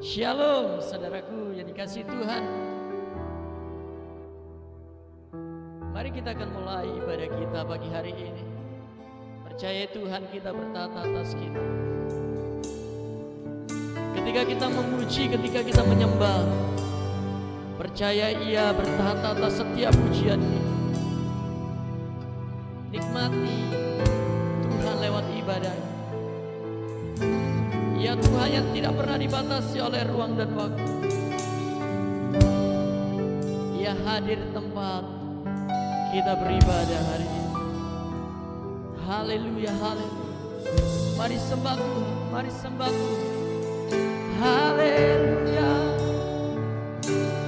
Shalom saudaraku yang dikasihi Tuhan. Mari kita akan mulai ibadah kita pagi hari ini. Percaya Tuhan kita bertata atas kita. Ketika kita memuji, ketika kita menyembah, percaya Ia bertata atas setiap pujian kita. Nikmati Tuhan lewat ibadah. Ya Tuhan yang tidak pernah dibatasi oleh ruang dan waktu. Ia hadir tempat kita beribadah hari ini. Haleluya, haleluya. Mari sembah Tuhan, mari sembah Tuhan. Haleluya,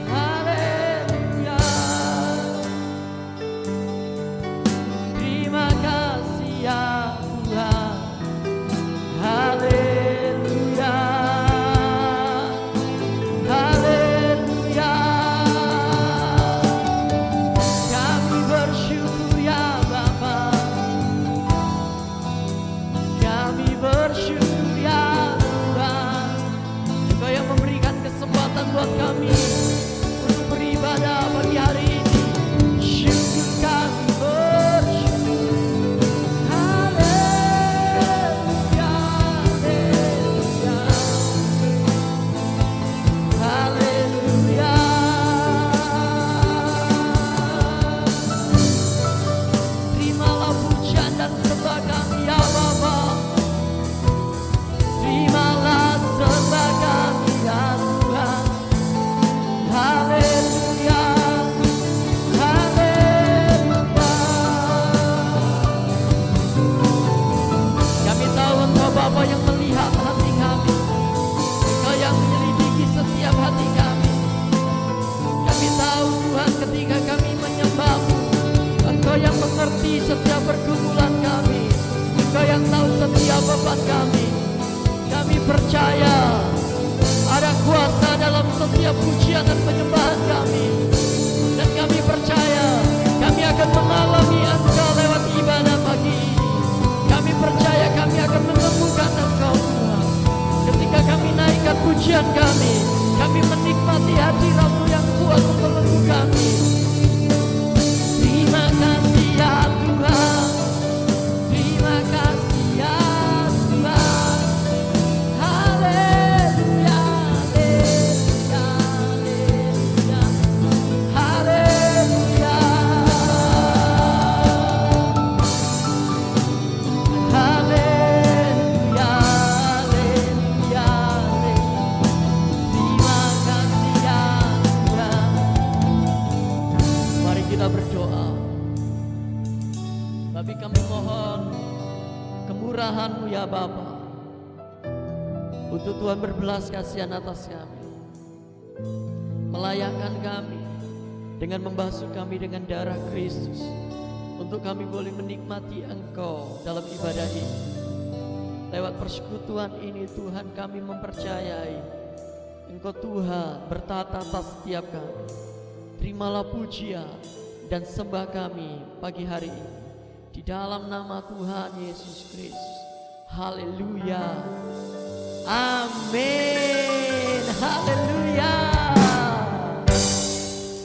haleluya. Terima kasih ya Tuhan. Haleluya. Buat kami untuk beribadah pagi hari ini. Syukur kami bersyukur. Haleluya, haleluya, haleluya. Terimalah pujian dan sembah kami ya Bapa. Terimalah sembah kami ya Tuhan. Haleluya, haleluya. Kami tahu Engkau Bapa yang melihat hati kami, Engkau yang menyelidiki setiap hati kami. Kami tahu Tuhan ketika kami menyembah-Mu, Engkau yang mengerti setiap pergumulan kami, Engkau yang tahu setiap beban kami. Kami percaya ada kuasa dalam setiap pujian dan penyembahan kami. Dan kami percaya kami akan mengalami Engkau lewat ibadah pagi ini. Kami percaya kami akan menemukan Engkau Tuhan. Ketika kami naikkan pujian kami menikmati hadirat-Mu yang kuat membelenggu kami. Terima kasih ya Tuhan. Terima kasih ya Tuhan. Haleluya. Berdoa, tapi kami mohon kemurahan-Mu ya Bapa, untuk Tuhan berbelas kasihan atas kami, melayakkan kami dengan membasuh kami dengan darah Kristus, untuk kami boleh menikmati Engkau dalam ibadah ini. Lewat persekutuan ini Tuhan kami mempercayai Engkau Tuhan bertata atas setiap kami. Terimalah pujian dan sembah kami pagi hari ini di dalam nama Tuhan Yesus Kristus. Haleluya, amin, haleluya.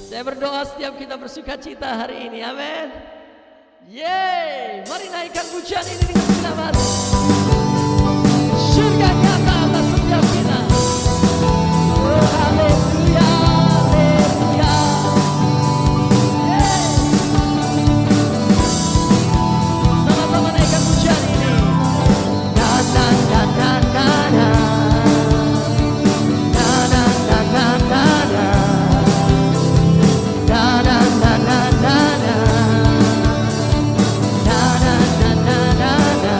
Saya berdoa setiap kita bersuka cita hari ini, amin. Yeay, mari naikkan pujian ini dengan kita mari. Surga nyata atas setiap kita. Oh, haleluya, haleluya. Sama-sama naikkan pujian ini. Na na na na na na. Na na na na na na. Na na na na na na. Na na na na na na.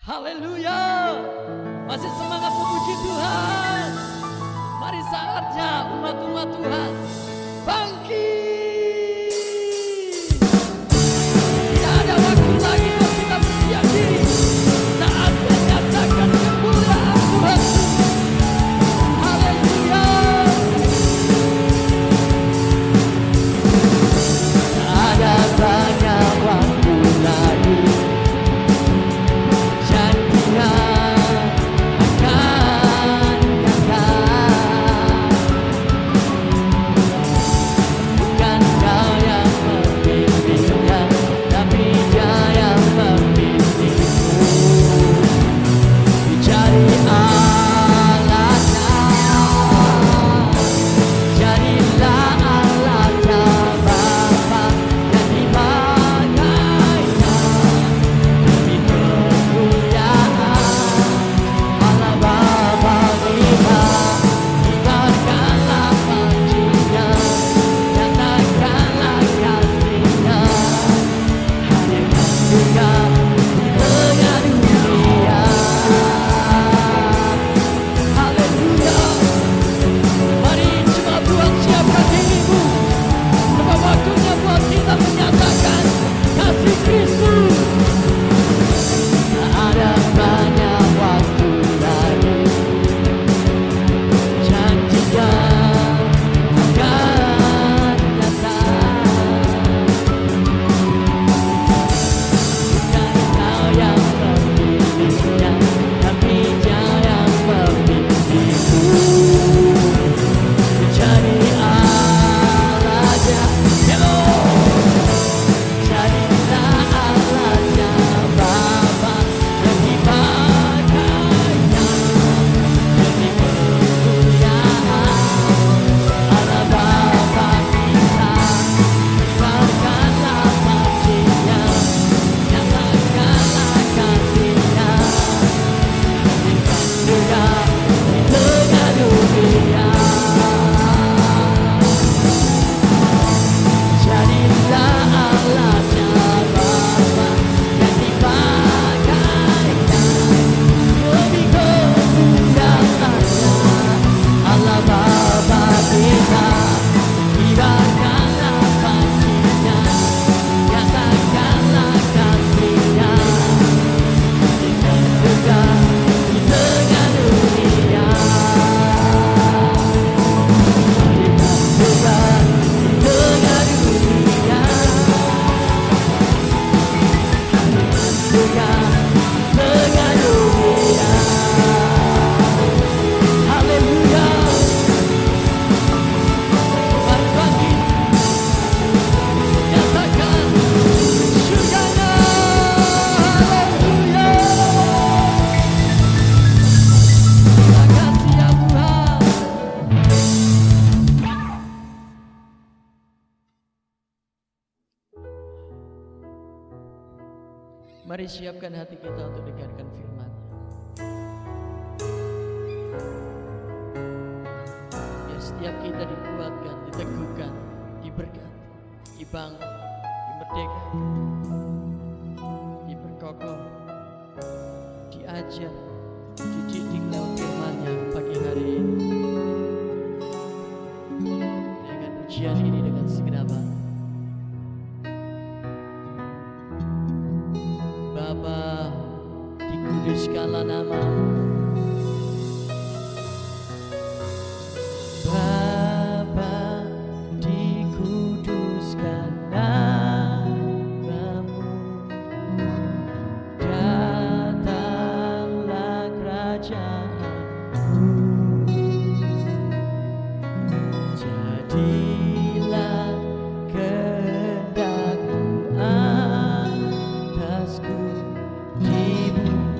Haleluya. Masih semangat memuji Tuhan. Mari saatnya umat-umat Tuhan bangkit. Tidak ada waktu lagi untuk kita berdiam diri. Saatnya nyatakan kemuliaan Tuhan. Haleluya. Tak ada banyak waktu lagi. Mari siapkan hati kita untuk dengarkan firman-Nya. Biar setiap kita dikuatkan, diteguhkan, diberkati, dibangun, dimerdekakan, diperkokoh, diajar, dididik lewat firman-Nya pagi hari ini. Dengan pujian ini dengan segenap hati. Bapa, dikuduskanlah nama-Mu. Bapa, dikuduskan nama-Mu. Datanglah kerajaan-Mu. Jadilah kehendak-Mu atasku di bumi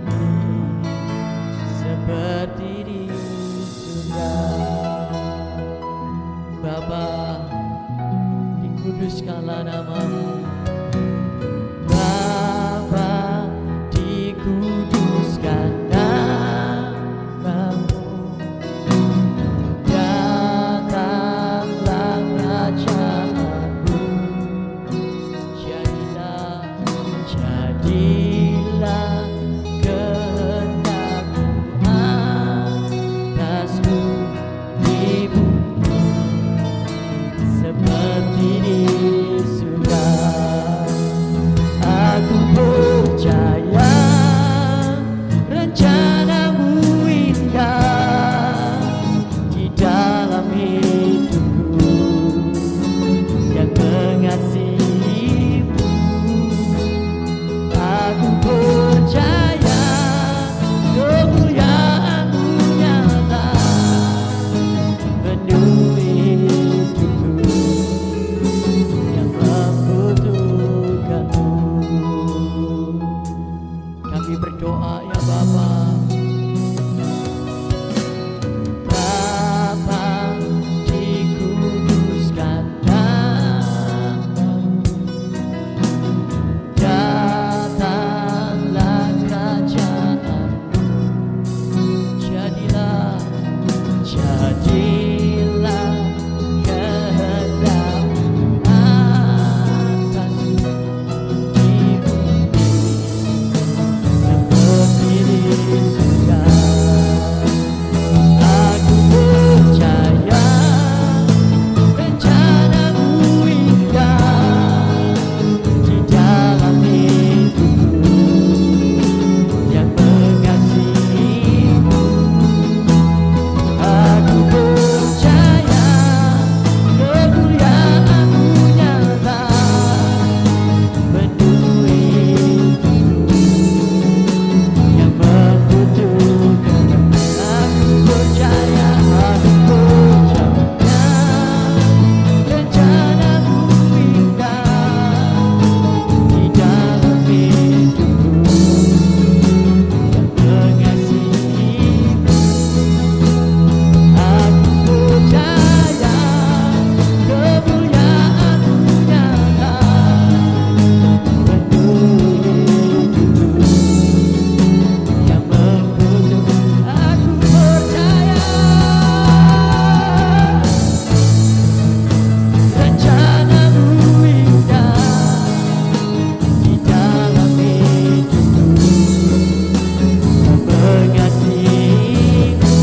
Kami berdoa ya Bapa. Bapa, dikuduskan namamu, datanglah kerajaanmu, jadilah kehendakmu atas di bumi seperti di surga. Aku percaya rencanamu indah di dalam hidupku yang mengasihimu. Aku percaya kemuliaan-Mu nyata memenuhi hidupku yang membutuhkan. Aku percaya rencana-Mu indah di dalam hidupku yang mengasihimu. Aku percaya kemuliaan-Mu nyata memenuhi hidupku yang membutuhkan. Aku percaya rencana-Mu indah di dalam hidupku yang mengasihimu.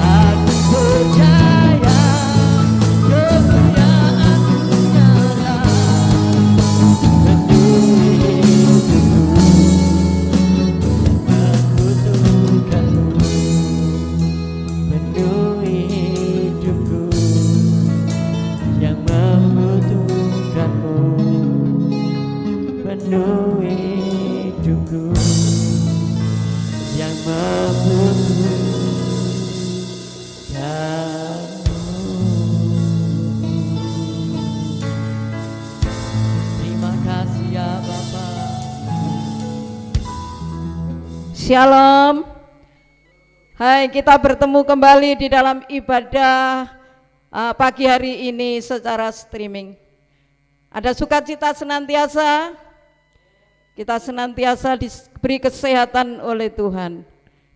Aku percaya kemuliaan-Mu nyata memenuhi hidupku yang membutuhkan-Mu, memenuhi hidupku yang membutuhkan-Mu, memenuhi hidupku yang membutuhkan-Mu. Terima kasih ya Bapa. Shalom. Hai, kita bertemu kembali di dalam ibadah pagi hari ini secara streaming. Ada sukacita senantiasa, kita senantiasa diberi kesehatan oleh Tuhan.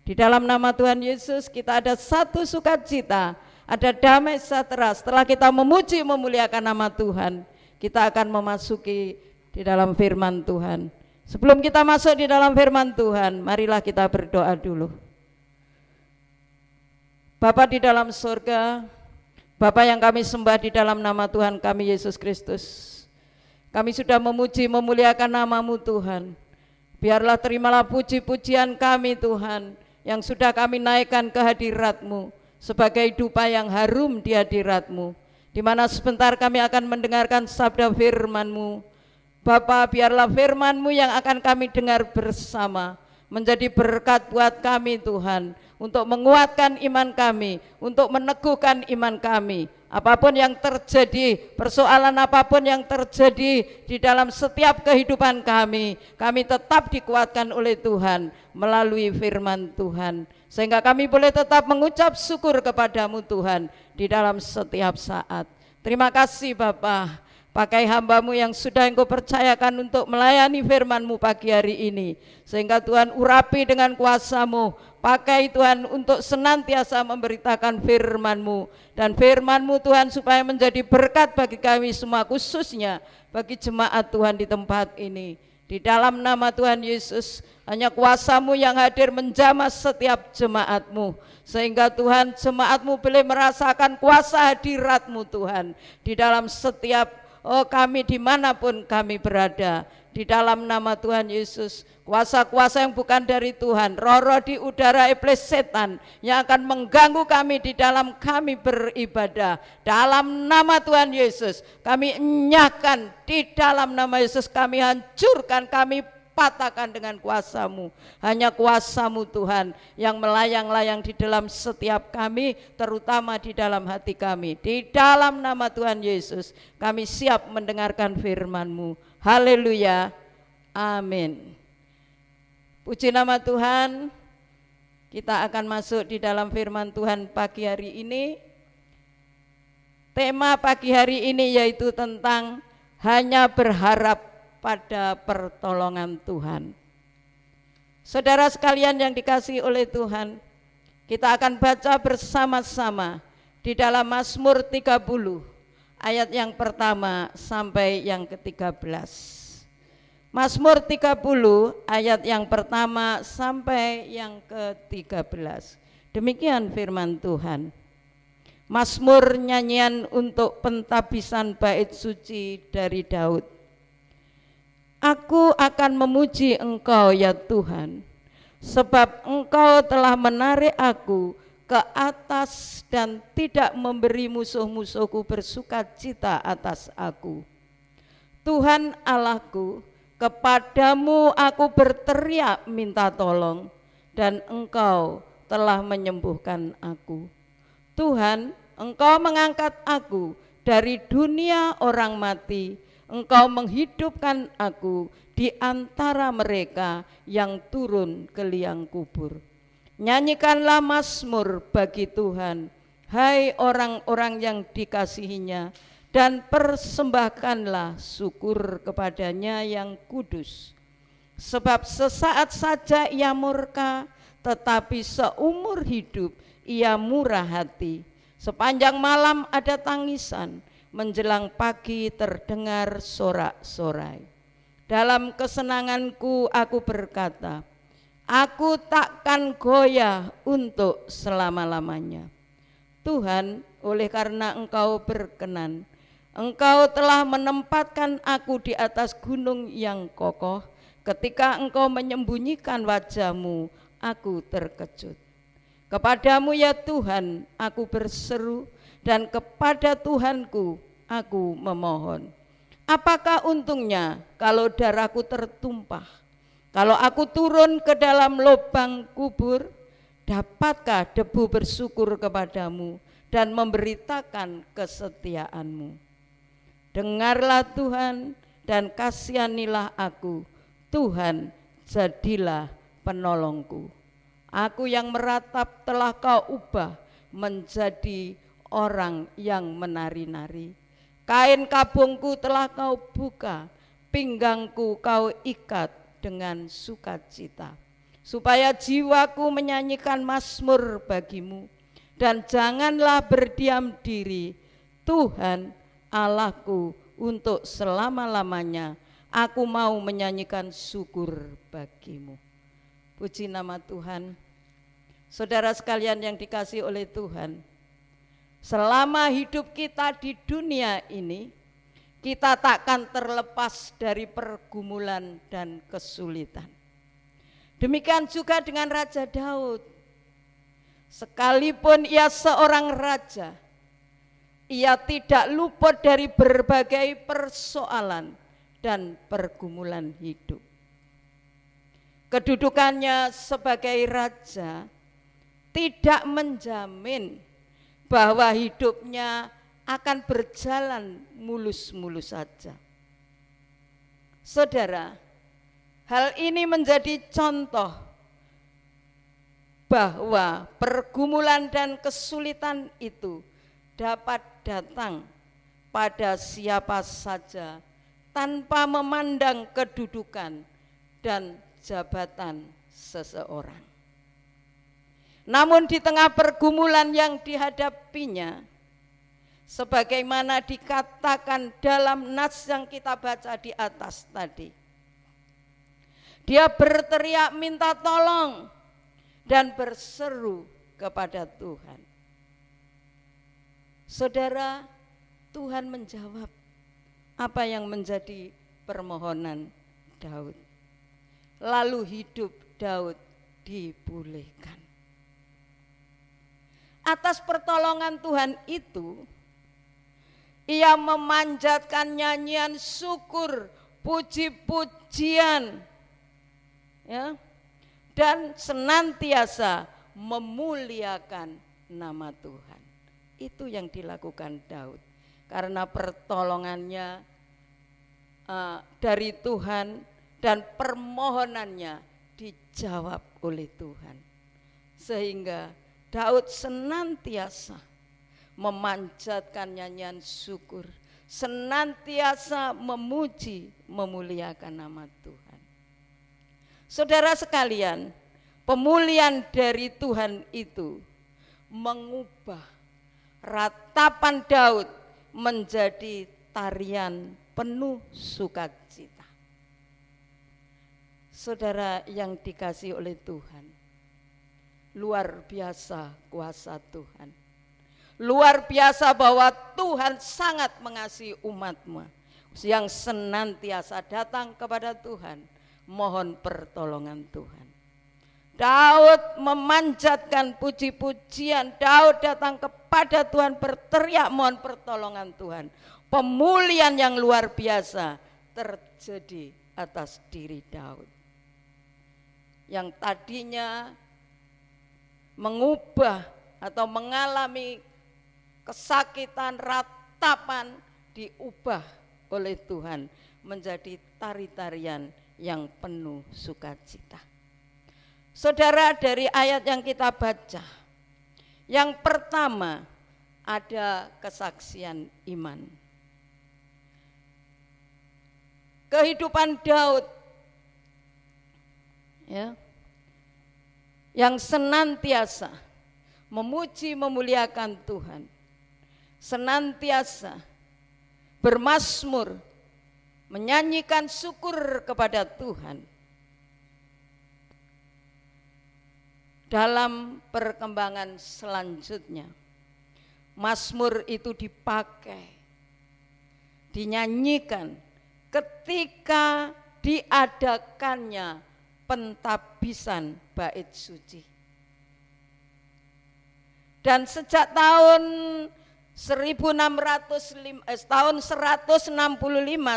Di dalam nama Tuhan Yesus kita ada satu sukacita, ada damai sejahtera. Setelah kita memuji memuliakan nama Tuhan, kita akan memasuki di dalam firman Tuhan. Sebelum kita masuk di dalam firman Tuhan, marilah kita berdoa dulu. Bapa di dalam surga, Bapa yang kami sembah di dalam nama Tuhan kami Yesus Kristus, kami sudah memuji memuliakan nama-Mu Tuhan. Biarlah terimalah puji-pujian kami Tuhan, yang sudah kami naikkan ke hadirat-Mu sebagai dupa yang harum di hadirat-Mu, di mana sebentar kami akan mendengarkan sabda firman-Mu. Bapa, biarlah firman-Mu yang akan kami dengar bersama menjadi berkat buat kami Tuhan, untuk menguatkan iman kami, untuk meneguhkan iman kami. Apapun yang terjadi, persoalan apapun yang terjadi di dalam setiap kehidupan kami tetap dikuatkan oleh Tuhan melalui firman Tuhan, sehingga kami boleh tetap mengucap syukur kepadamu Tuhan di dalam setiap saat. Terima kasih Bapa, pakai hamba-Mu yang sudah Engkau percayakan untuk melayani firman-Mu pagi hari ini, sehingga Tuhan urapi dengan kuasa-Mu. Pakai Tuhan untuk senantiasa memberitakan firman-Mu, dan firman-Mu Tuhan supaya menjadi berkat bagi kami semua, khususnya bagi jemaat Tuhan di tempat ini. Di dalam nama Tuhan Yesus, hanya kuasa-Mu yang hadir menjamah setiap jemaat-Mu, sehingga Tuhan jemaat-Mu boleh merasakan kuasa hadirat-Mu Tuhan di dalam setiap kami dimanapun kami berada. Di dalam nama Tuhan Yesus, kuasa-kuasa yang bukan dari Tuhan, roh-roh di udara, iblis setan yang akan mengganggu kami di dalam kami beribadah, dalam nama Tuhan Yesus kami enyahkan, di dalam nama Yesus kami hancurkan, kami patahkan dengan kuasa-Mu. Hanya kuasa-Mu Tuhan yang melayang-layang di dalam setiap kami, terutama di dalam hati kami. Di dalam nama Tuhan Yesus kami siap mendengarkan firman-Mu. Haleluya, amin. Puji nama Tuhan. Kita akan masuk di dalam firman Tuhan pagi hari ini. Tema pagi hari ini yaitu tentang hanya berharap pada pertolongan Tuhan. Saudara sekalian yang dikasihi oleh Tuhan, kita akan baca bersama-sama di dalam Mazmur 30 ayat yang pertama sampai yang ke-13. Mazmur 30 ayat yang pertama sampai yang ke-13. Demikian firman Tuhan. Mazmur nyanyian untuk pentabisan bait suci dari Daud. Aku akan memuji Engkau ya Tuhan, sebab Engkau telah menarik aku ke atas dan tidak memberi musuh-musuhku bersukacita atas aku. Tuhan Allahku, kepadamu aku berteriak minta tolong, dan Engkau telah menyembuhkan aku. Tuhan, Engkau mengangkat aku dari dunia orang mati. Engkau menghidupkan aku di antara mereka yang turun ke liang kubur. Nyanyikanlah mazmur bagi Tuhan, hai orang-orang yang dikasihinya, dan persembahkanlah syukur kepadanya yang kudus. Sebab sesaat saja ia murka, tetapi seumur hidup ia murah hati. Sepanjang malam ada tangisan, menjelang pagi terdengar sorak-sorai. Dalam kesenanganku aku berkata, aku takkan goyah untuk selama-lamanya. Tuhan, oleh karena Engkau berkenan, Engkau telah menempatkan aku di atas gunung yang kokoh. Ketika Engkau menyembunyikan wajah-Mu, aku terkejut. Kepadamu ya Tuhan, aku berseru, dan kepada Tuhanku aku memohon. Apakah untungnya kalau darahku tertumpah? Kalau aku turun ke dalam lubang kubur, dapatkah debu bersyukur kepadamu dan memberitakan kesetiaan-Mu? Dengarlah Tuhan dan kasihanilah aku. Tuhan, jadilah penolongku. Aku yang meratap telah Kau ubah menjadi orang yang menari-nari. Kain kabungku telah Kau buka, pinggangku Kau ikat dengan sukacita. Supaya jiwaku menyanyikan mazmur bagi-Mu, dan janganlah berdiam diri. Tuhan Allahku, untuk selama-lamanya aku mau menyanyikan syukur bagi-Mu. Puji nama Tuhan. Saudara sekalian yang dikasihi oleh Tuhan, selama hidup kita di dunia ini, kita takkan terlepas dari pergumulan dan kesulitan. Demikian juga dengan Raja Daud. Sekalipun ia seorang raja, ia tidak luput dari berbagai persoalan dan pergumulan hidup. Kedudukannya sebagai raja tidak menjamin bahwa hidupnya akan berjalan mulus-mulus saja. Saudara, hal ini menjadi contoh bahwa pergumulan dan kesulitan itu dapat datang pada siapa saja tanpa memandang kedudukan dan jabatan seseorang. Namun di tengah pergumulan yang dihadapinya, sebagaimana dikatakan dalam nas yang kita baca di atas tadi, dia berteriak minta tolong dan berseru kepada Tuhan. Saudara, Tuhan menjawab apa yang menjadi permohonan Daud. Lalu hidup Daud dipulihkan. Atas pertolongan Tuhan itu, ia memanjatkan nyanyian syukur, puji-pujian, ya, dan senantiasa memuliakan nama Tuhan. Itu yang dilakukan Daud karena pertolongannya dari Tuhan dan permohonannya dijawab oleh Tuhan. Sehingga Daud senantiasa memanjatkan nyanyian syukur, senantiasa memuji, memuliakan nama Tuhan. Saudara sekalian, pemulihan dari Tuhan itu mengubah ratapan Daud menjadi tarian penuh sukacita. Saudara yang dikasihi oleh Tuhan, luar biasa kuasa Tuhan. Luar biasa bahwa Tuhan sangat mengasihi umat-Mu yang senantiasa datang kepada Tuhan, mohon pertolongan Tuhan. Daud memanjatkan puji-pujian, Daud datang kepada Tuhan berteriak mohon pertolongan Tuhan. Pemulihan yang luar biasa terjadi atas diri Daud. Yang tadinya mengubah atau mengalami kesakitan, ratapan, diubah oleh Tuhan menjadi tari-tarian yang penuh sukacita. Saudara, dari ayat yang kita baca, yang pertama ada kesaksian iman. Kehidupan Daud ya, yang senantiasa memuji memuliakan Tuhan, senantiasa bermazmur, menyanyikan syukur kepada Tuhan. Dalam perkembangan selanjutnya, mazmur itu dipakai, dinyanyikan ketika diadakannya pentabisan bait suci. Dan sejak tahun 165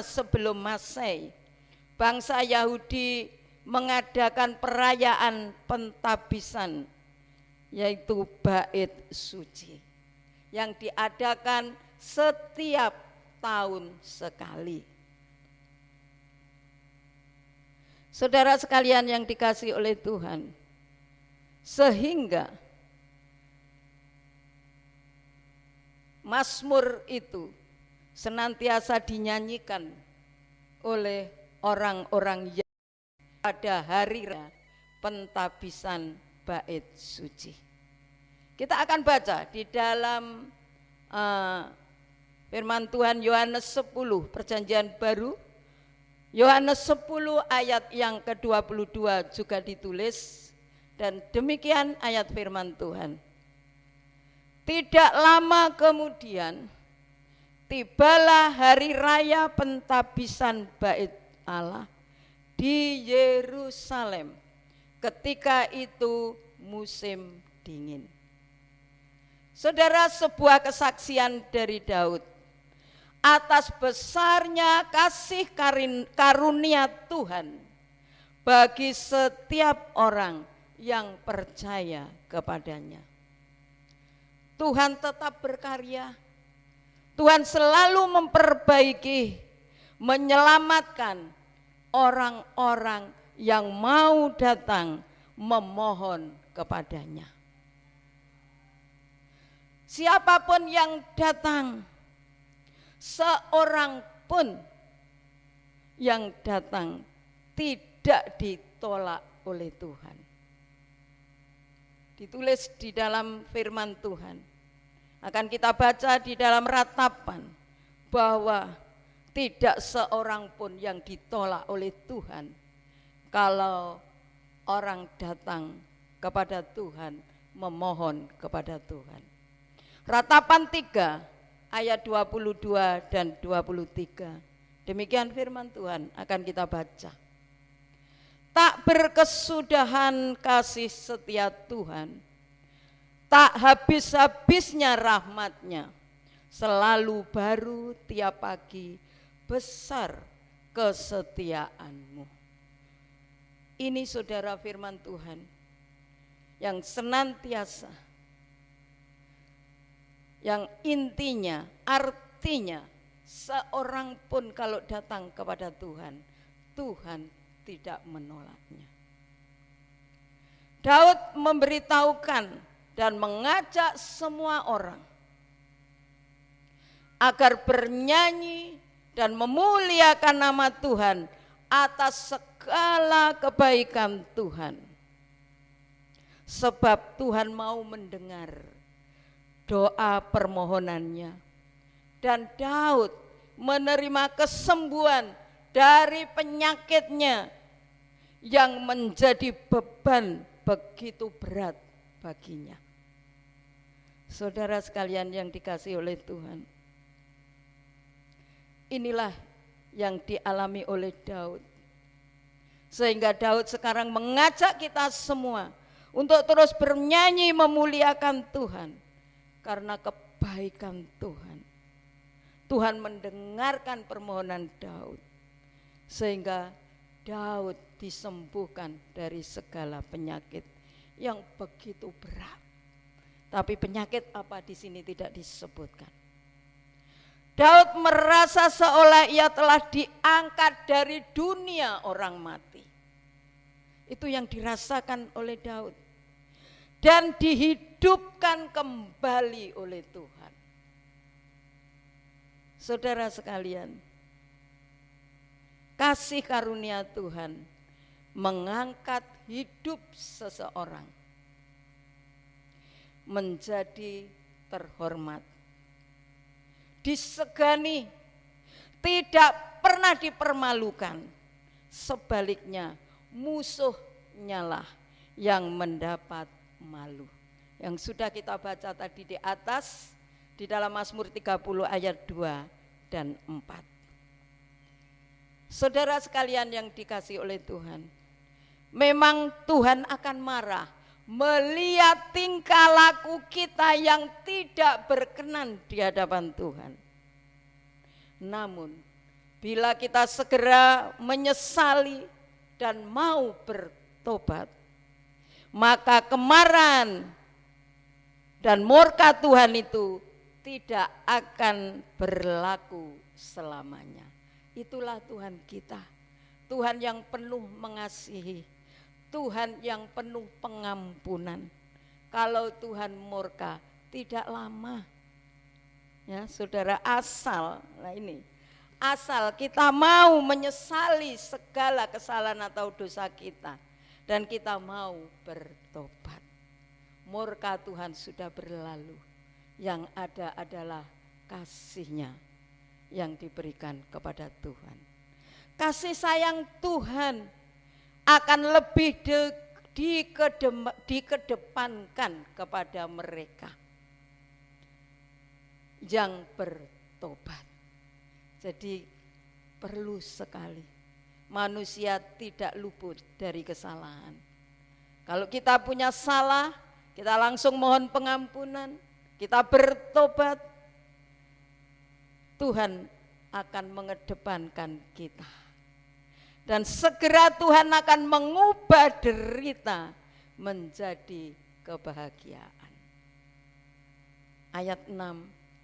sebelum Masehi, bangsa Yahudi mengadakan perayaan pentabisan, yaitu bait suci, yang diadakan setiap tahun sekali. Saudara sekalian yang dikasihi oleh Tuhan, sehingga mazmur itu senantiasa dinyanyikan oleh orang-orang yang pada hari pentabisan bait suci. Kita akan baca di dalam firman Tuhan Yohanes 10 Perjanjian Baru, Yohanes 10 ayat yang ke-22 juga ditulis, dan demikian ayat firman Tuhan. Tidak lama kemudian tibalah hari raya pentabisan bait Allah di Yerusalem. Ketika itu musim dingin. Saudara, sebuah kesaksian dari Daud atas besarnya kasih karunia Tuhan bagi setiap orang yang percaya kepadanya. Tuhan tetap berkarya. Tuhan selalu memperbaiki, menyelamatkan orang-orang yang mau datang memohon kepadanya. Siapapun yang datang, seorang pun yang datang tidak ditolak oleh Tuhan. Ditulis di dalam firman Tuhan. Akan kita baca di dalam ratapan bahwa tidak seorang pun yang ditolak oleh Tuhan kalau orang datang kepada Tuhan, memohon kepada Tuhan. Ratapan 3 ayat 22 dan 23. Demikian firman Tuhan akan kita baca. Tak berkesudahan kasih setia Tuhan, tak habis-habisnya rahmat-Nya, selalu baru tiap pagi, besar kesetiaan-Mu. Ini saudara firman Tuhan yang senantiasa, yang intinya, artinya seorang pun kalau datang kepada Tuhan, Tuhan tidak menolaknya. Daud memberitahukan dan mengajak semua orang agar bernyanyi dan memuliakan nama Tuhan atas segala kebaikan Tuhan. Sebab Tuhan mau mendengar doa permohonannya. Dan Daud menerima kesembuhan dari penyakitnya yang menjadi beban begitu berat baginya. Saudara sekalian yang dikasihi oleh Tuhan, inilah yang dialami oleh Daud. Sehingga Daud sekarang mengajak kita semua untuk terus bernyanyi memuliakan Tuhan karena kebaikan Tuhan. Tuhan mendengarkan permohonan Daud sehingga Daud disembuhkan dari segala penyakit yang begitu berat. Tapi penyakit apa di sini tidak disebutkan. Daud merasa seolah ia telah diangkat dari dunia orang mati. Itu yang dirasakan oleh Daud. Dan dihidupkan kembali oleh Tuhan. Saudara sekalian, kasih karunia Tuhan mengangkat hidup seseorang menjadi terhormat, disegani, tidak pernah dipermalukan. Sebaliknya musuhnya lah yang mendapat malu. Yang sudah kita baca tadi di atas di dalam Mazmur 30 ayat 2 dan 4. Saudara sekalian yang dikasihi oleh Tuhan, memang Tuhan akan marah melihat tingkah laku kita yang tidak berkenan di hadapan Tuhan. Namun bila kita segera menyesali dan mau bertobat, maka kemarahan dan murka Tuhan itu tidak akan berlaku selamanya. Itulah Tuhan kita, Tuhan yang penuh mengasihi, Tuhan yang penuh pengampunan. Kalau Tuhan murka tidak lama. Ya, saudara, asal kita mau menyesali segala kesalahan atau dosa kita dan kita mau bertobat, murka Tuhan sudah berlalu. Yang ada adalah kasih-Nya yang diberikan kepada Tuhan. Kasih sayang Tuhan akan lebih dikedepankan kepada mereka yang bertobat. Jadi perlu sekali manusia tidak luput dari kesalahan. Kalau kita punya salah, kita langsung mohon pengampunan, kita bertobat, Tuhan akan mengedepankan kita. Dan segera Tuhan akan mengubah derita menjadi kebahagiaan. Ayat 6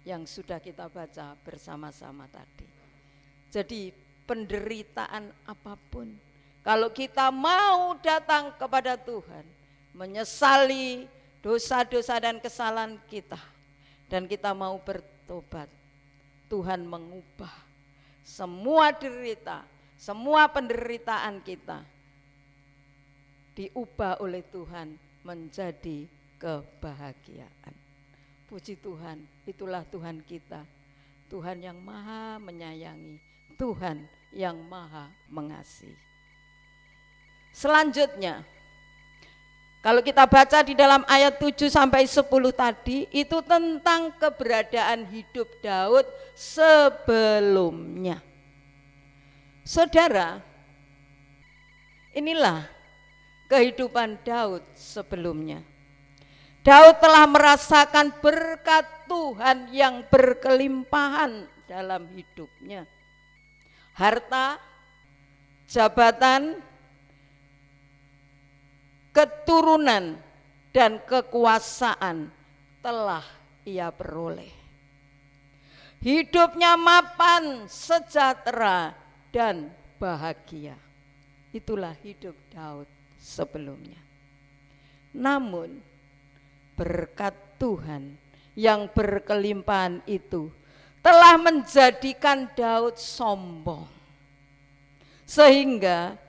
yang sudah kita baca bersama-sama tadi. Jadi penderitaan apapun, kalau kita mau datang kepada Tuhan, menyesali dosa-dosa dan kesalahan kita, dan kita mau bertobat, Tuhan mengubah semua derita, semua penderitaan kita diubah oleh Tuhan menjadi kebahagiaan. Puji Tuhan, itulah Tuhan kita, Tuhan yang maha menyayangi, Tuhan yang maha mengasihi. Selanjutnya, kalau kita baca di dalam ayat 7 sampai 10 tadi, itu tentang keberadaan hidup Daud sebelumnya. Saudara, inilah kehidupan Daud sebelumnya. Daud telah merasakan berkat Tuhan yang berkelimpahan dalam hidupnya. Harta, jabatan, keturunan, dan kekuasaan telah ia peroleh. Hidupnya mapan, sejahtera, dan bahagia. Itulah hidup Daud sebelumnya. Namun berkat Tuhan yang berkelimpahan itu telah menjadikan Daud sombong, sehingga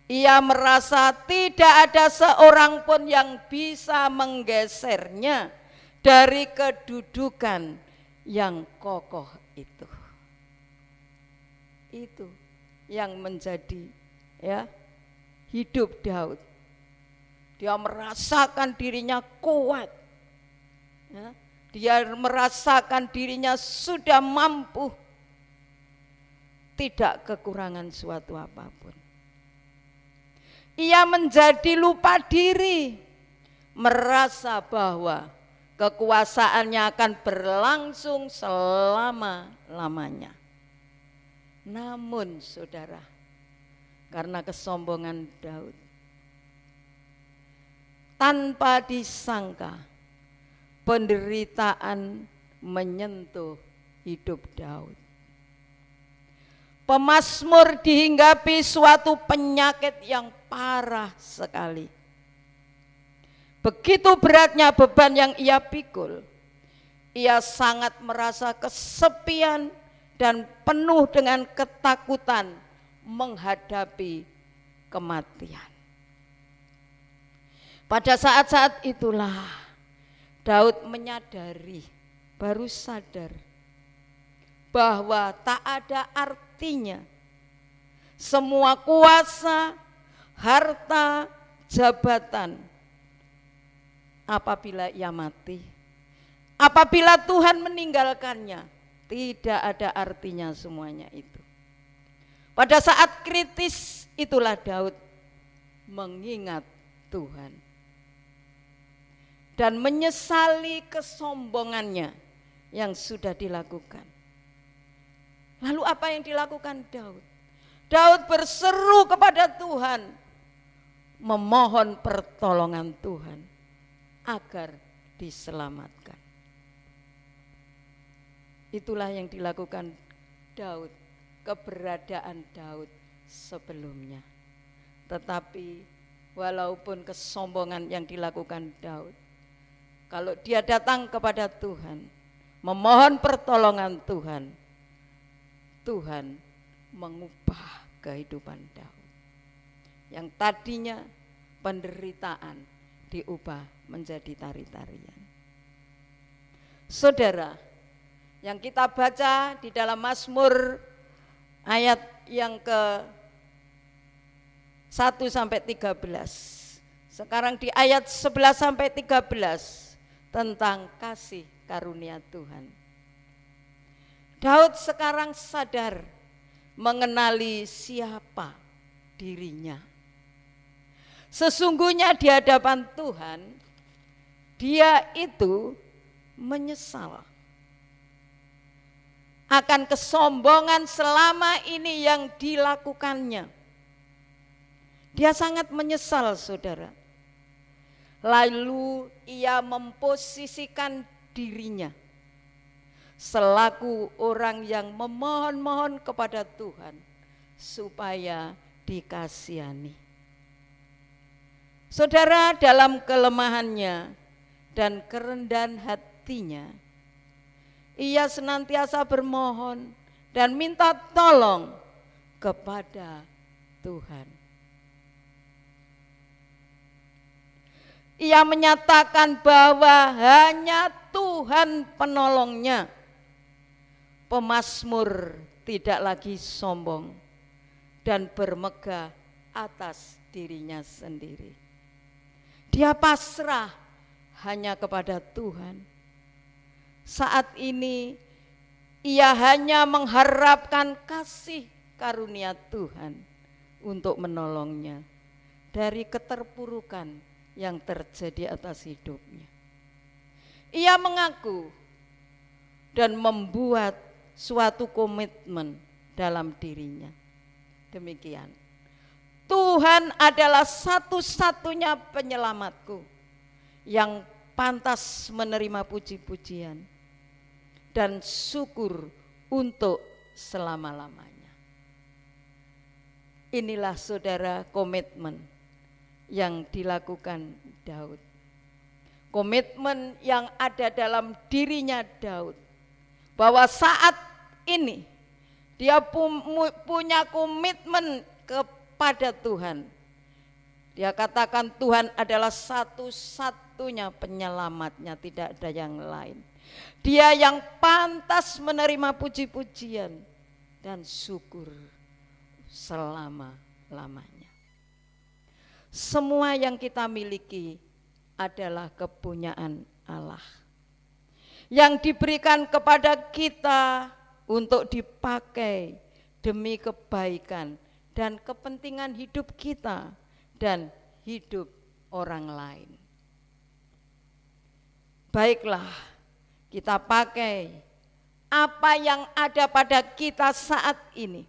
ia merasa tidak ada seorang pun yang bisa menggesernya dari kedudukan yang kokoh itu. Itu yang menjadi hidup Daud. Dia merasakan dirinya kuat. Dia merasakan dirinya sudah mampu, tidak kekurangan suatu apapun. Ia menjadi lupa diri, merasa bahwa kekuasaannya akan berlangsung selama-lamanya. Namun saudara, karena kesombongan Daud, tanpa disangka penderitaan menyentuh hidup Daud. Pemazmur dihinggapi suatu penyakit yang parah sekali. Begitu beratnya beban yang ia pikul, ia sangat merasa kesepian dan penuh dengan ketakutan menghadapi kematian. Pada saat-saat itulah Daud menyadari, baru sadar bahwa tak ada artinya semua kuasa, harta, jabatan apabila ia mati. Apabila Tuhan meninggalkannya, tidak ada artinya semuanya itu. Pada saat kritis itulah Daud mengingat Tuhan dan menyesali kesombongannya yang sudah dilakukan. Lalu apa yang dilakukan Daud? Daud berseru kepada Tuhan, memohon pertolongan Tuhan agar diselamatkan. Itulah yang dilakukan Daud, keberadaan Daud sebelumnya. Tetapi walaupun kesombongan yang dilakukan Daud, kalau dia datang kepada Tuhan, memohon pertolongan Tuhan, Tuhan mengubah kehidupan Daud. Yang tadinya penderitaan diubah menjadi tari-tarian. Saudara, yang kita baca di dalam Mazmur ayat yang ke 1 sampai 13. Sekarang di ayat 11 sampai 13 tentang kasih karunia Tuhan. Daud sekarang sadar mengenali siapa dirinya. Sesungguhnya di hadapan Tuhan, dia itu menyesal akan kesombongan selama ini yang dilakukannya. Dia sangat menyesal, saudara. Lalu ia memposisikan dirinya selaku orang yang memohon-mohon kepada Tuhan supaya dikasihani. Saudara, dalam kelemahannya dan kerendahan hatinya, ia senantiasa bermohon dan minta tolong kepada Tuhan. Ia menyatakan bahwa hanya Tuhan penolongnya. Pemazmur tidak lagi sombong dan bermegah atas dirinya sendiri. Dia pasrah hanya kepada Tuhan. Saat ini ia hanya mengharapkan kasih karunia Tuhan untuk menolongnya dari keterpurukan yang terjadi atas hidupnya. Ia mengaku dan membuat suatu komitmen dalam dirinya. Demikian, Tuhan adalah satu-satunya penyelamatku yang pantas menerima puji-pujian dan syukur untuk selama-lamanya. Inilah saudara komitmen yang dilakukan Daud. Komitmen yang ada dalam dirinya Daud, bahwa saat ini dia punya komitmen kepada Tuhan. Dia katakan Tuhan adalah satu-satunya penyelamatnya, tidak ada yang lain. Dia yang pantas menerima puji-pujian dan syukur selama-lamanya. Semua yang kita miliki adalah kepunyaan Allah, yang diberikan kepada kita untuk dipakai demi kebaikan dan kepentingan hidup kita dan hidup orang lain. Baiklah, kita pakai apa yang ada pada kita saat ini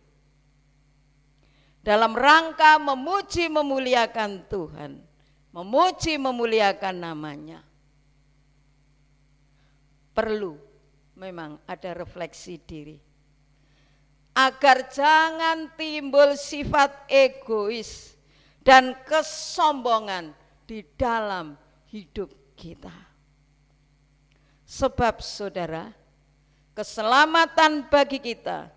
dalam rangka memuji memuliakan Tuhan, memuji memuliakan namanya. Perlu memang ada refleksi diri, agar jangan timbul sifat egois dan kesombongan di dalam hidup kita. Sebab saudara, keselamatan bagi kita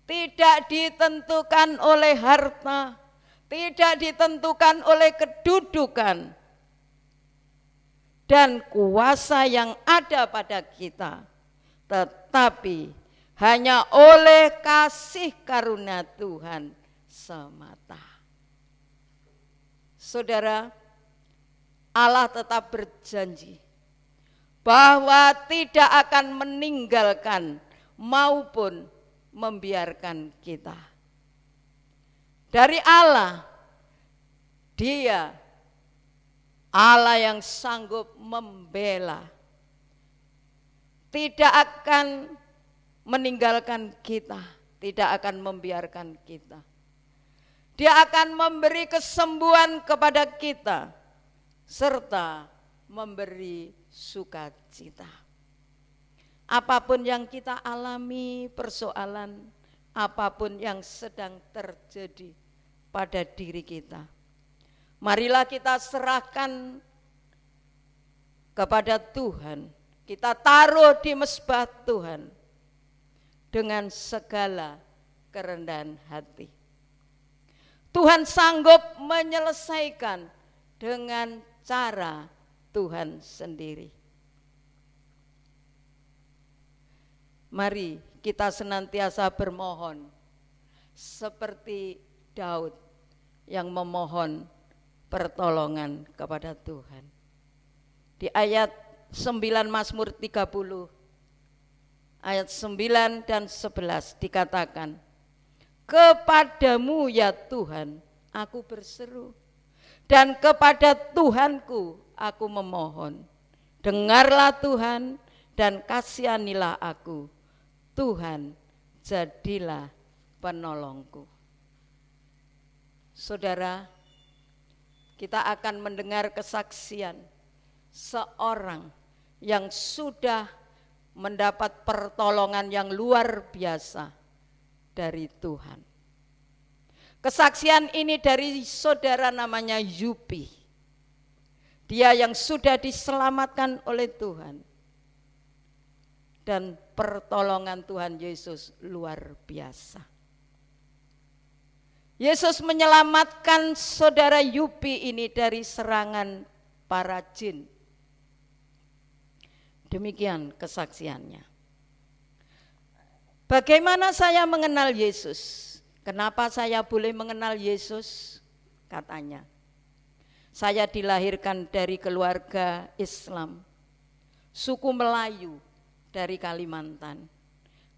tidak ditentukan oleh harta, tidak ditentukan oleh kedudukan dan kuasa yang ada pada kita, tetapi hanya oleh kasih karunia Tuhan semata. Saudara, Allah tetap berjanji bahwa tidak akan meninggalkan maupun membiarkan kita. Dari Allah, Dia Allah yang sanggup membela, tidak akan meninggalkan kita, tidak akan membiarkan kita. Dia akan memberi kesembuhan kepada kita serta memberi sukacita. Apapun yang kita alami, persoalan apapun yang sedang terjadi pada diri kita, marilah kita serahkan kepada Tuhan. Kita taruh di mezbah Tuhan dengan segala kerendahan hati. Tuhan sanggup menyelesaikan dengan cara Tuhan sendiri. Mari kita senantiasa bermohon seperti Daud yang memohon pertolongan kepada Tuhan. Di ayat 9 Mazmur 30, ayat 9 dan 11 dikatakan, kepadamu ya Tuhan aku berseru, dan kepada Tuhanku aku memohon. Dengarlah Tuhan dan kasihanilah aku. Tuhan, jadilah penolongku. Saudara, kita akan mendengar kesaksian seorang yang sudah mendapat pertolongan yang luar biasa dari Tuhan. Kesaksian ini dari saudara namanya Yupi. Dia yang sudah diselamatkan oleh Tuhan. Dan pertolongan Tuhan Yesus luar biasa. Yesus menyelamatkan saudara Yupi ini dari serangan para jin. Demikian kesaksiannya. Bagaimana saya mengenal Yesus? Kenapa saya boleh mengenal Yesus? Katanya, saya dilahirkan dari keluarga Islam, suku Melayu dari Kalimantan.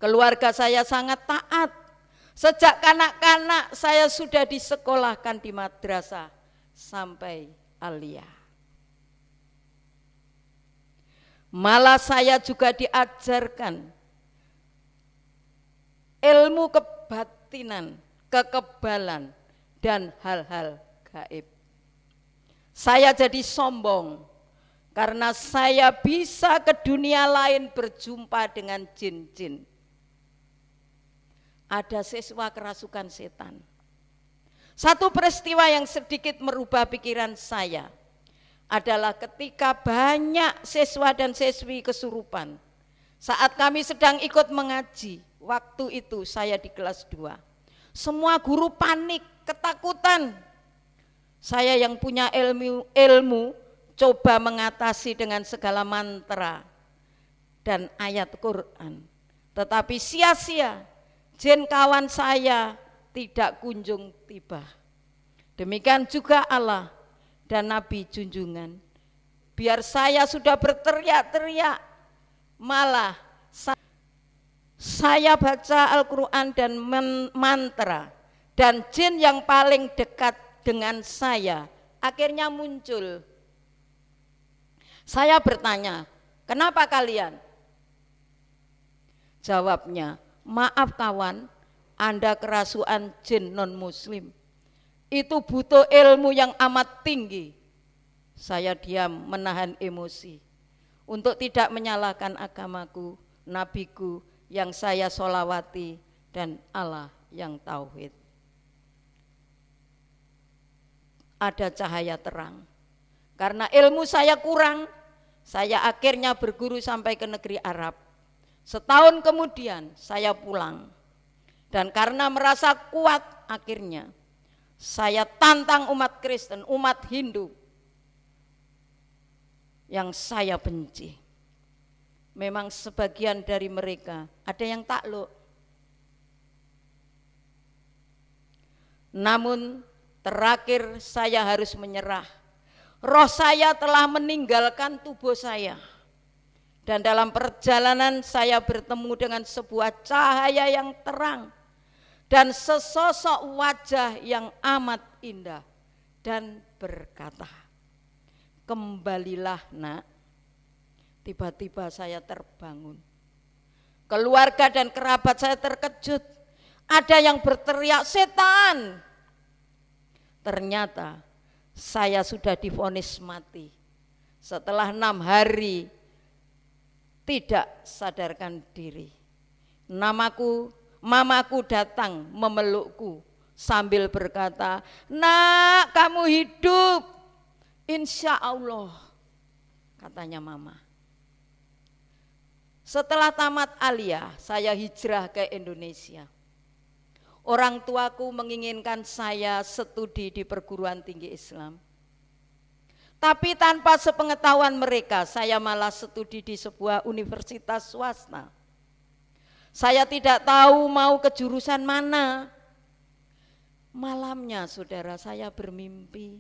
Keluarga saya sangat taat. Sejak kanak-kanak saya sudah disekolahkan di madrasah sampai aliyah. Malah saya juga diajarkan ilmu kebatinan, kekebalan, dan hal-hal gaib. Saya jadi sombong karena saya bisa ke dunia lain berjumpa dengan jin-jin. Ada siswa kerasukan setan. Satu peristiwa yang sedikit merubah pikiran saya adalah ketika banyak siswa dan siswi kesurupan. Saat kami sedang ikut mengaji, waktu itu saya di kelas 2. Semua guru panik, ketakutan. Saya yang punya ilmu coba mengatasi dengan segala mantra dan ayat Quran. Tetapi sia-sia, jin kawan saya tidak kunjung tiba. Demikian juga Allah dan Nabi junjungan. Biar saya sudah berteriak-teriak, malah saya baca Al-Quran dan mantra, dan jin yang paling dekat dengan saya akhirnya muncul. Saya bertanya, kenapa kalian? Jawabnya, maaf kawan, Anda kerasukan jin non-muslim. Itu butuh ilmu yang amat tinggi. Saya diam menahan emosi untuk tidak menyalahkan agamaku, nabiku yang saya sholawati, dan Allah yang tauhid. Ada cahaya terang. Karena ilmu saya kurang, saya akhirnya berguru sampai ke negeri Arab. Setahun kemudian saya pulang. Dan karena merasa kuat, akhirnya saya tantang umat Kristen, umat Hindu yang saya benci. Memang sebagian dari mereka ada yang takluk. Namun terakhir saya harus menyerah. Roh saya telah meninggalkan tubuh saya. Dan dalam perjalanan saya bertemu dengan sebuah cahaya yang terang dan sesosok wajah yang amat indah dan berkata, kembalilah nak. Tiba-tiba saya terbangun. Keluarga dan kerabat saya terkejut. Ada yang berteriak, setan. Ternyata saya sudah divonis mati. Setelah 6 hari tidak sadarkan diri. Mamaku datang memelukku sambil berkata, nak kamu hidup, insya Allah, katanya mama. Setelah tamat aliyah, saya hijrah ke Indonesia. Orang tuaku menginginkan saya studi di perguruan tinggi Islam. Tapi tanpa sepengetahuan mereka, saya malah studi di sebuah universitas swasta. Saya tidak tahu mau ke jurusan mana. Malamnya saudara, saya bermimpi.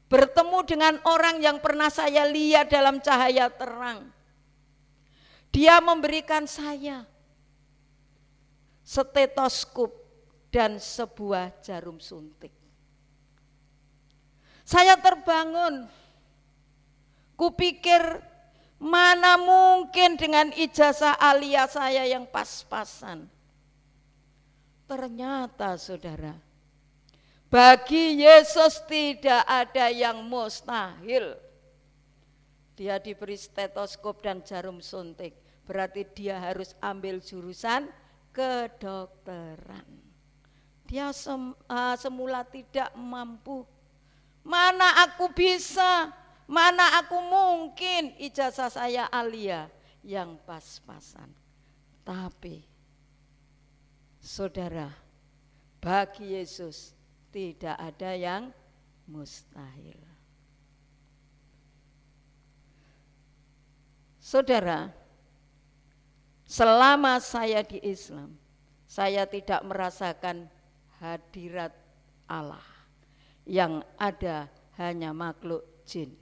Bertemu dengan orang yang pernah saya lihat dalam cahaya terang. Dia memberikan saya stetoskop dan sebuah jarum suntik. Saya terbangun, kupikir mana mungkin dengan ijazah aliyah saya yang pas-pasan. Ternyata saudara, bagi Yesus tidak ada yang mustahil. Dia diberi stetoskop dan jarum suntik, berarti dia harus ambil jurusan kedokteran. Dia semula tidak mampu. Mana aku bisa, mana aku mungkin ijazah saya aliyah yang pas-pasan. Tapi saudara, bagi Yesus tidak ada yang mustahil. Saudara, selama saya di Islam, saya tidak merasakan hadirat Allah. Yang ada hanya makhluk jin.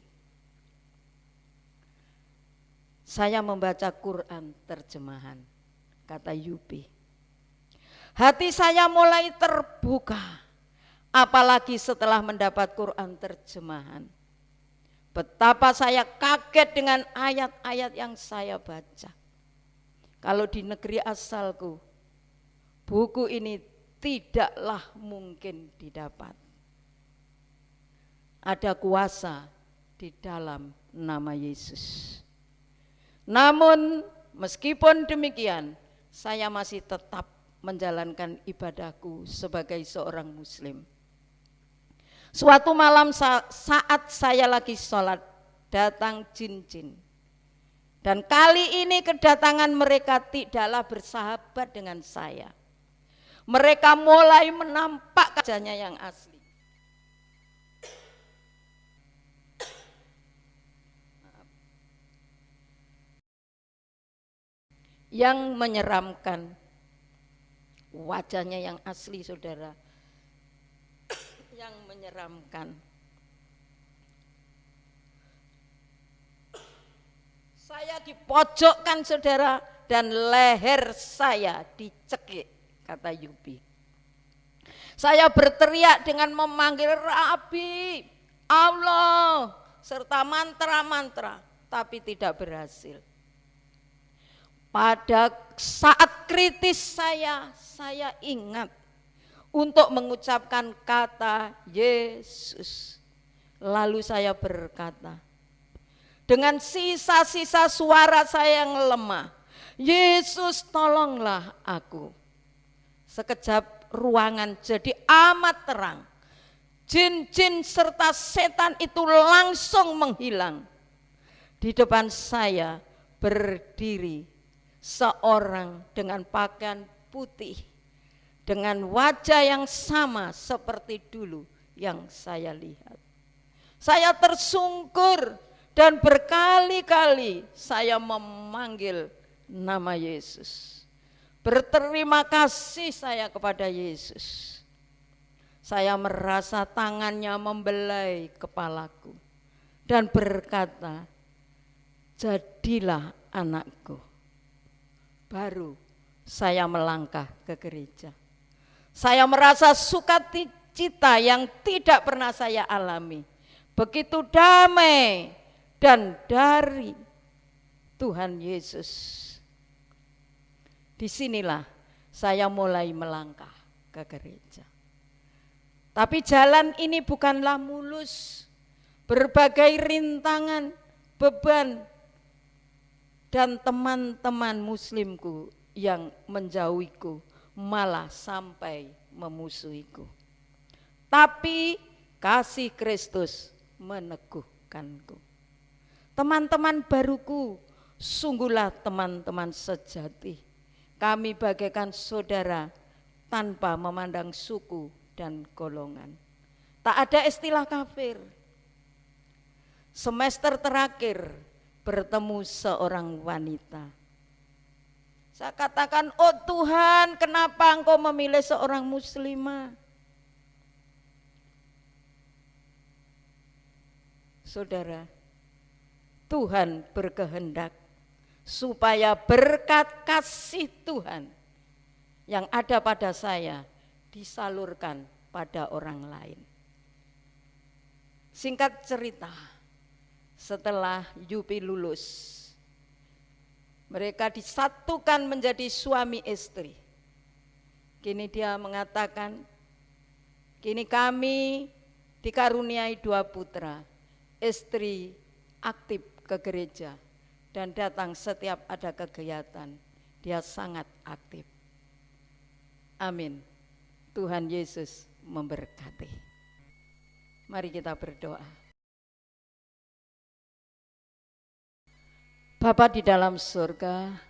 Saya membaca Quran terjemahan, kata Yupi. Hati saya mulai terbuka, apalagi setelah mendapat Quran terjemahan. Betapa saya kaget dengan ayat-ayat yang saya baca. Kalau di negeri asalku, buku ini tidaklah mungkin didapat. Ada kuasa di dalam nama Yesus. Namun meskipun demikian, saya masih tetap menjalankan ibadahku sebagai seorang muslim. Suatu malam saat saya lagi sholat, datang jin-jin. Dan kali ini kedatangan mereka tidaklah bersahabat dengan saya. Mereka mulai menampak wajahnya yang asli. Yang menyeramkan, wajahnya yang asli, saudara, yang menyeramkan. Saya dipojokkan, saudara, dan leher saya dicekik, kata Yubi. Saya berteriak dengan memanggil Rabi, Allah, serta mantra-mantra, tapi tidak berhasil. Pada saat kritis saya ingat untuk mengucapkan kata Yesus. Lalu saya berkata, dengan sisa-sisa suara saya yang lemah, Yesus tolonglah aku. Sekejap ruangan jadi amat terang. Jin-jin serta setan itu langsung menghilang. Di depan saya berdiri seorang dengan pakaian putih, dengan wajah yang sama seperti dulu yang saya lihat. Saya tersungkur dan berkali-kali saya memanggil nama Yesus. Berterima kasih saya kepada Yesus. Saya merasa tangannya membelai kepalaku dan berkata, jadilah anakku. Baru saya melangkah ke gereja. Saya merasa sukacita yang tidak pernah saya alami. Begitu damai dan dari Tuhan Yesus. Disinilah saya mulai melangkah ke gereja. Tapi jalan ini bukanlah mulus. Berbagai rintangan, beban, dan teman-teman muslimku yang menjauhiku malah sampai memusuhiku. Tapi kasih Kristus meneguhkanku. Teman-teman baruku, sungguhlah teman-teman sejati. Kami bagaikan saudara tanpa memandang suku dan golongan. Tak ada istilah kafir. Semester terakhir bertemu seorang wanita. Saya katakan, oh Tuhan, kenapa Engkau memilih seorang muslimah? Saudara, Tuhan berkehendak supaya berkat kasih Tuhan yang ada pada saya disalurkan pada orang lain. Singkat cerita, setelah Yupi lulus, mereka disatukan menjadi suami istri. Kini dia mengatakan, kini kami dikaruniai 2 putra. Istri aktif ke gereja dan datang setiap ada kegiatan. Dia sangat aktif. Amin. Tuhan Yesus memberkati. Mari kita berdoa. Bapa di dalam surga,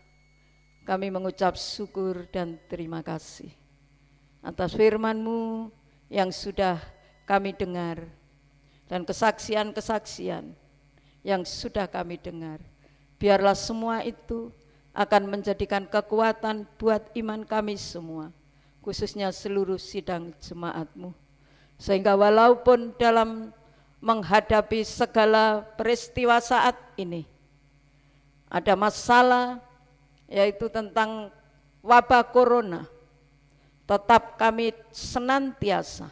kami mengucap syukur dan terima kasih atas firman-Mu yang sudah kami dengar dan kesaksian-kesaksian yang sudah kami dengar. Biarlah semua itu akan menjadikan kekuatan buat iman kami semua, khususnya seluruh sidang jemaat-Mu. Sehingga walaupun dalam menghadapi segala peristiwa saat ini, ada masalah yaitu tentang wabah corona, tetap kami senantiasa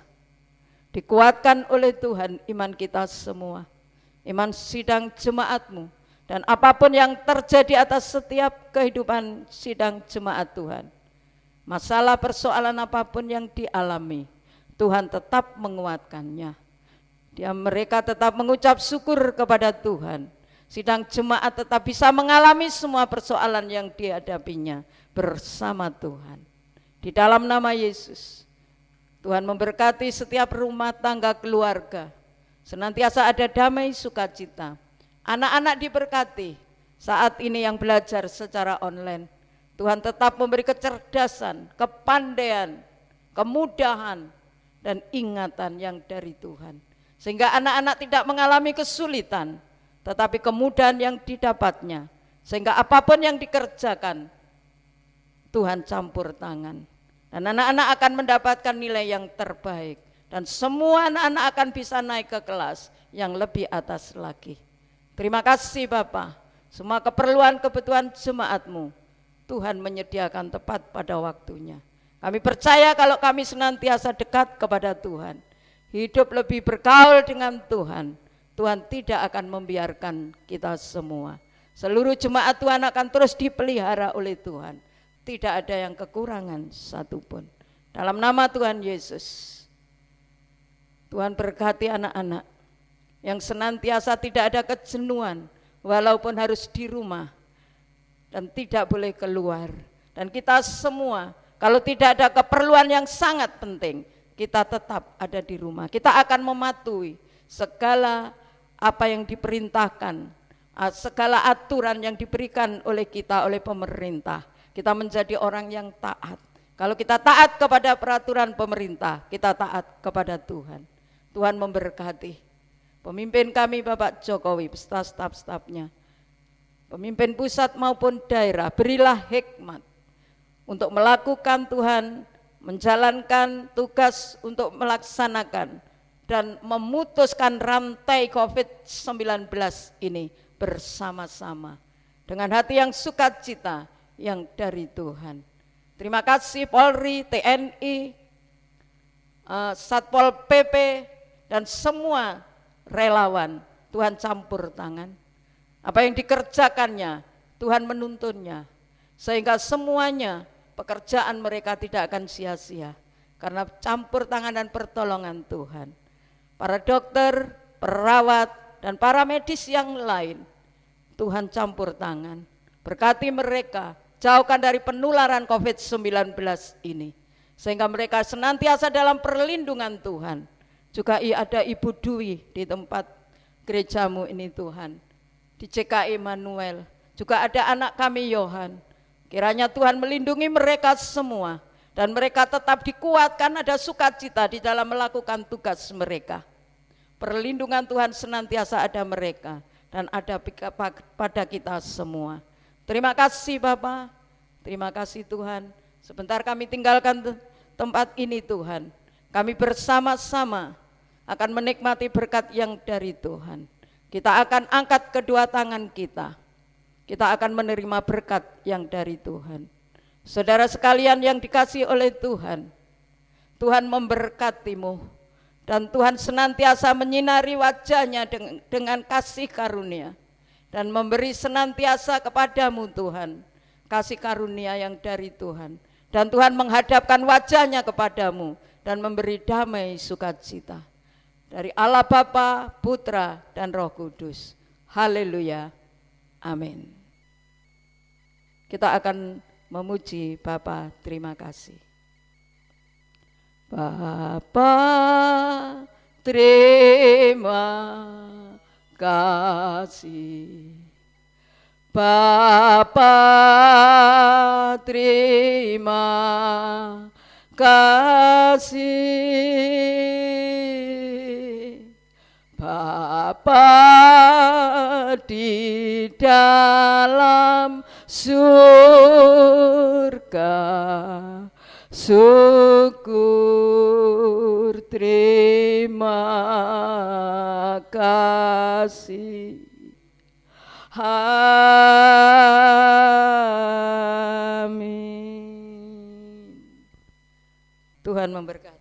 dikuatkan oleh Tuhan iman kita semua, iman sidang jemaat-Mu, dan apapun yang terjadi atas setiap kehidupan sidang jemaat Tuhan, masalah persoalan apapun yang dialami, Tuhan tetap menguatkannya. Mereka tetap mengucap syukur kepada Tuhan. Sidang jemaat tetap bisa mengalami semua persoalan yang dihadapinya bersama Tuhan. Di Di dalam nama Yesus, Tuhan memberkati setiap rumah tangga keluarga, senantiasa ada damai sukacita. Anak-anak diberkati saat ini yang belajar secara online. Tuhan tetap memberi kecerdasan, kepandaian, kemudahan, dan ingatan yang dari Tuhan. Sehingga anak-anak tidak mengalami kesulitan, tetapi kemudahan yang didapatnya. Sehingga apapun yang dikerjakan, Tuhan campur tangan. Dan anak-anak akan mendapatkan nilai yang terbaik. Dan semua anak-anak akan bisa naik ke kelas yang lebih atas lagi. Terima kasih Bapak. Semua keperluan-kebutuhan jemaat-Mu Tuhan menyediakan tepat pada waktunya. Kami percaya kalau kami senantiasa dekat kepada Tuhan, hidup lebih bergaul dengan Tuhan, Tuhan tidak akan membiarkan kita semua. Seluruh jemaat Tuhan akan terus dipelihara oleh Tuhan. Tidak ada yang kekurangan satupun. Dalam nama Tuhan Yesus, Tuhan berkati anak-anak yang senantiasa tidak ada kejenuhan, walaupun harus di rumah dan tidak boleh keluar. Dan kita semua, kalau tidak ada keperluan yang sangat penting, kita tetap ada di rumah. Kita akan mematuhi segala apa yang diperintahkan, segala aturan yang diberikan oleh kita, oleh pemerintah. Kita menjadi orang yang taat. Kalau kita taat kepada peraturan pemerintah, kita taat kepada Tuhan. Tuhan memberkati pemimpin kami Bapak Jokowi beserta staf-stafnya, pemimpin pusat maupun daerah. Berilah hikmat untuk melakukan Tuhan, menjalankan tugas untuk melaksanakan dan memutuskan rantai COVID-19 ini bersama-sama dengan hati yang sukacita yang dari Tuhan. Terima kasih Polri, TNI, Satpol PP, dan semua relawan. Tuhan campur tangan. Apa yang dikerjakannya, Tuhan menuntunnya. Sehingga semuanya pekerjaan mereka tidak akan sia-sia. Karena campur tangan dan pertolongan Tuhan. Para dokter, perawat, dan para medis yang lain, Tuhan campur tangan. Berkati mereka, jauhkan dari penularan COVID-19 ini. Sehingga mereka senantiasa dalam perlindungan Tuhan. Juga ada Ibu Dwi di tempat gerejamu ini Tuhan. Di CKI Manuel. Juga ada anak kami Yohan. Kiranya Tuhan melindungi mereka semua. Dan mereka tetap dikuatkan, ada sukacita di dalam melakukan tugas mereka. Perlindungan Tuhan senantiasa ada mereka. Dan ada pada kita semua. Terima kasih Bapak. Terima kasih Tuhan. Sebentar kami tinggalkan tempat ini Tuhan. Kami bersama-sama akan menikmati berkat yang dari Tuhan. Kita akan angkat kedua tangan kita. Kita akan menerima berkat yang dari Tuhan. Saudara sekalian yang dikasihi oleh Tuhan, Tuhan memberkatimu. Dan Tuhan senantiasa menyinari wajahnya dengan kasih karunia. Dan memberi senantiasa kepadamu Tuhan, kasih karunia yang dari Tuhan. Dan Tuhan menghadapkan wajahnya kepadamu dan memberi damai sukacita. Dari Allah Bapa, Putra, dan Roh Kudus. Haleluya. Amin. Kita akan memuji Bapa, terima kasih. Bapa, terima kasih. Bapa, terima kasih. Bapa di dalam surga, syukur terima kasih. Amin. Tuhan memberkati.